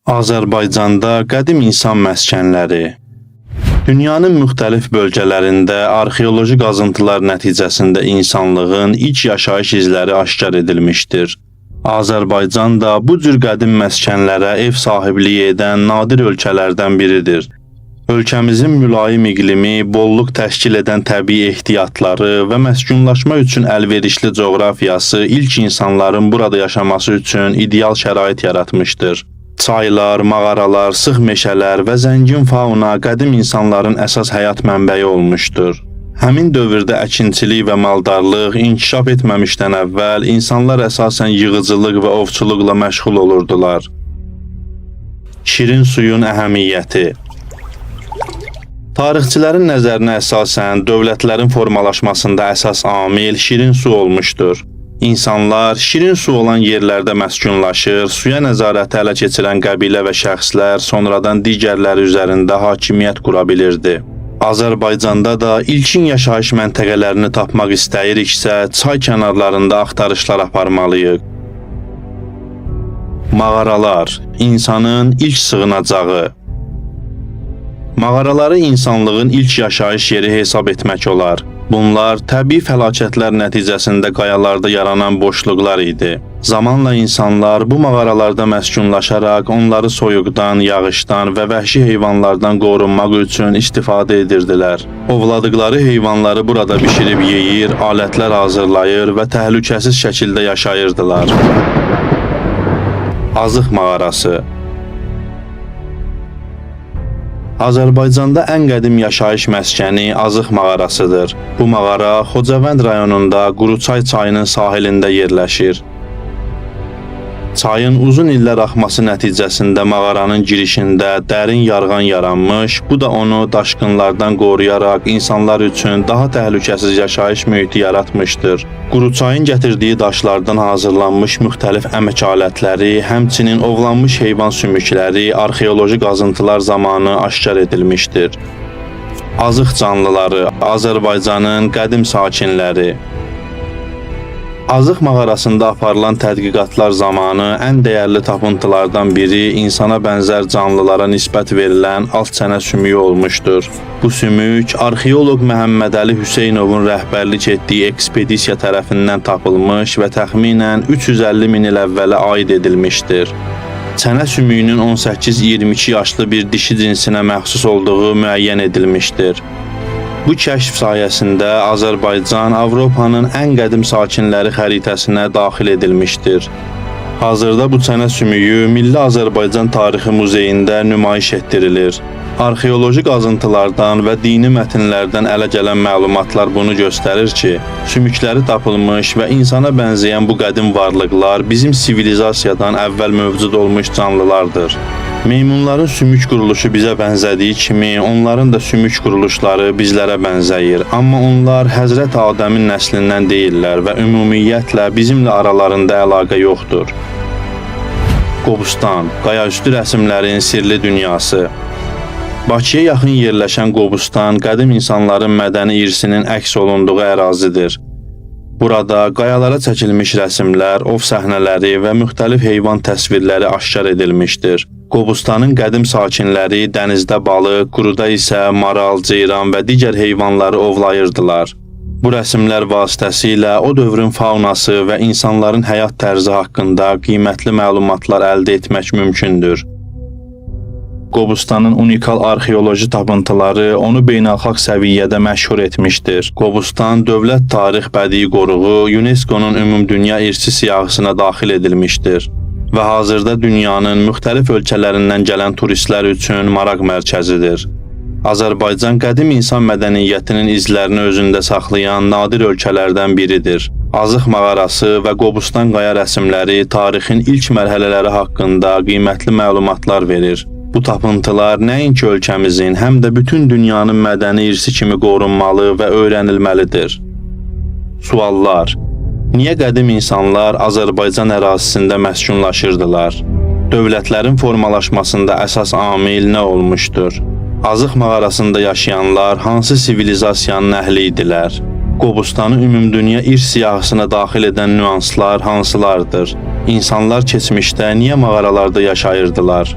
Azərbaycanda qədim insan məskənləri. Dünyanın müxtəlif bölgələrində arxeoloji qazıntılar nəticəsində insanlığın ilk yaşayış izləri aşkar edilmişdir. Azərbaycan da bu cür qədim məskənlərə ev sahibliyi edən nadir ölkələrdən biridir. Ölkəmizin mülayim iqlimi, bolluq təşkil edən təbii ehtiyatları və məskunlaşma üçün əlverişli coğrafiyası ilk insanların burada yaşaması üçün ideal şərait yaratmışdır. Çaylar, mağaralar, sıx meşələr və zəngin fauna qədim insanların əsas həyat mənbəyi olmuşdur. Həmin dövrdə əkinçilik və maldarlıq inkişaf etməmişdən əvvəl insanlar əsasən yığıcılıq və ovçuluqla məşğul olurdular. Şirin suyun əhəmiyyəti. Tarixçilərin nəzərinə əsasən dövlətlərin formalaşmasında əsas amil şirin su olmuşdur. İnsanlar şirin su olan yerlərdə məskunlaşır, suya nəzarəti ələ keçirən qəbilə və şəxslər sonradan digərləri üzərində hakimiyyət qura bilirdi. Azərbaycanda da ilkin yaşayış məntəqələrini tapmaq istəyiriksə, çay kənarlarında axtarışlar aparmalıyıq. Mağaralar, insanın ilk sığınacağı. Mağaraları insanlığın ilk yaşayış yeri hesab etmək olar. Bunlar təbii fəlakətlər nəticəsində qayalarda yaranan boşluqlar idi. Zamanla insanlar bu mağaralarda məskunlaşaraq onları soyuqdan, yağışdan və vəhşi heyvanlardan qorunmaq üçün istifadə edirdilər. Ovladıqları heyvanları burada bişirib yeyir, alətlər hazırlayır və təhlükəsiz şəkildə yaşayırdılar. Azıq mağarası. Azərbaycanda ən qədim yaşayış məskəni Azıq mağarasıdır. Bu mağara Xocavənd rayonunda Quruçay çayının sahilində yerləşir. Çayın uzun illər axması nəticəsində mağaranın girişində dərin yarğan yaranmış, bu da onu daşqınlardan qoruyaraq insanlar üçün daha təhlükəsiz yaşayış mühiti yaratmışdır. Quruçayın gətirdiyi daşlardan hazırlanmış müxtəlif əmək alətləri, həmçinin ovlanmış heyvan sümükləri arxeoloji qazıntılar zamanı aşkar edilmişdir. Azıq canlıları, Azərbaycanın qədim sakinləri. Azıq mağarasında aparılan tədqiqatlar zamanı ən dəyərli tapıntılardan biri insana bənzər canlılara nisbət verilən alt çənə sümüyü olmuşdur. Bu sümük arxeoloq Məhəmməd Əli Hüseynovun rəhbərlik etdiyi ekspedisiya tərəfindən tapılmış və təxminən 350 min il əvvələ aid edilmişdir. Çənə sümüyünün 18-22 yaşlı bir dişi cinsinə məxsus olduğu müəyyən edilmişdir. Bu kəşf sayəsində Azərbaycan Avropanın ən qədim sakinləri xəritəsinə daxil edilmişdir. Hazırda bu çənə sümüyü Milli Azərbaycan Tarixi Muzeyində nümayiş etdirilir. Arxeoloji qazıntılardan və dini mətnlərdən ələ gələn məlumatlar bunu göstərir ki, sümükləri tapılmış və insana bənzəyən bu qədim varlıqlar bizim sivilizasiyadan əvvəl mövcud olmuş canlılardır. Meymunların sümük quruluşu bizə bənzədiyi kimi, onların da sümük quruluşları bizlərə bənzəyir. Amma onlar Həzrət Adəmin nəslindən deyirlər və ümumiyyətlə bizimlə aralarında əlaqə yoxdur. Qobustan, qayaüstü rəsmlərin sirli dünyası. Bakıya yaxın yerləşən Qobustan qədim insanların mədəni irsinin əks olunduğu ərazidir. Burada qayalara çəkilmiş rəsmlər, ov səhnələri və müxtəlif heyvan təsvirləri aşkar edilmişdir. Qobustanın qədim sakinləri dənizdə balıq, quruda isə maral, ceyran və digər heyvanları ovlayırdılar. Bu rəsmlər vasitəsilə o dövrün faunası və insanların həyat tərzi haqqında qiymətli məlumatlar əldə etmək mümkündür. Qobustanın unikal arxeoloji tapıntıları onu beynəlxalq səviyyədə məşhur etmişdir. Qobustan Dövlət Tarix Bədii Qoruğu UNESCO-nun Ümumdünya İrsi siyahısına daxil edilmişdir və hazırda dünyanın müxtəlif ölkələrindən gələn turistlər üçün maraq mərkəzidir. Azərbaycan qədim insan mədəniyyətinin izlərini özündə saxlayan nadir ölkələrdən biridir. Azıq mağarası və Qobustan qaya rəsmləri tarixin ilk mərhələləri haqqında qiymətli məlumatlar verir. Bu tapıntılar nəinki ölkəmizin, həm də bütün dünyanın mədəni irsi kimi qorunmalı və öyrənilməlidir. Suallar. Niyə qədim insanlar Azərbaycan ərazisində məskunlaşırdılar? Dövlətlərin formalaşmasında əsas amil nə olmuşdur? Azıq mağarasında yaşayanlar hansı sivilizasiyanın əhli idilər? Qobustanı ümumdünya irs siyahısına daxil edən nüanslar hansılardır? İnsanlar keçmişdə niyə mağaralarda yaşayırdılar?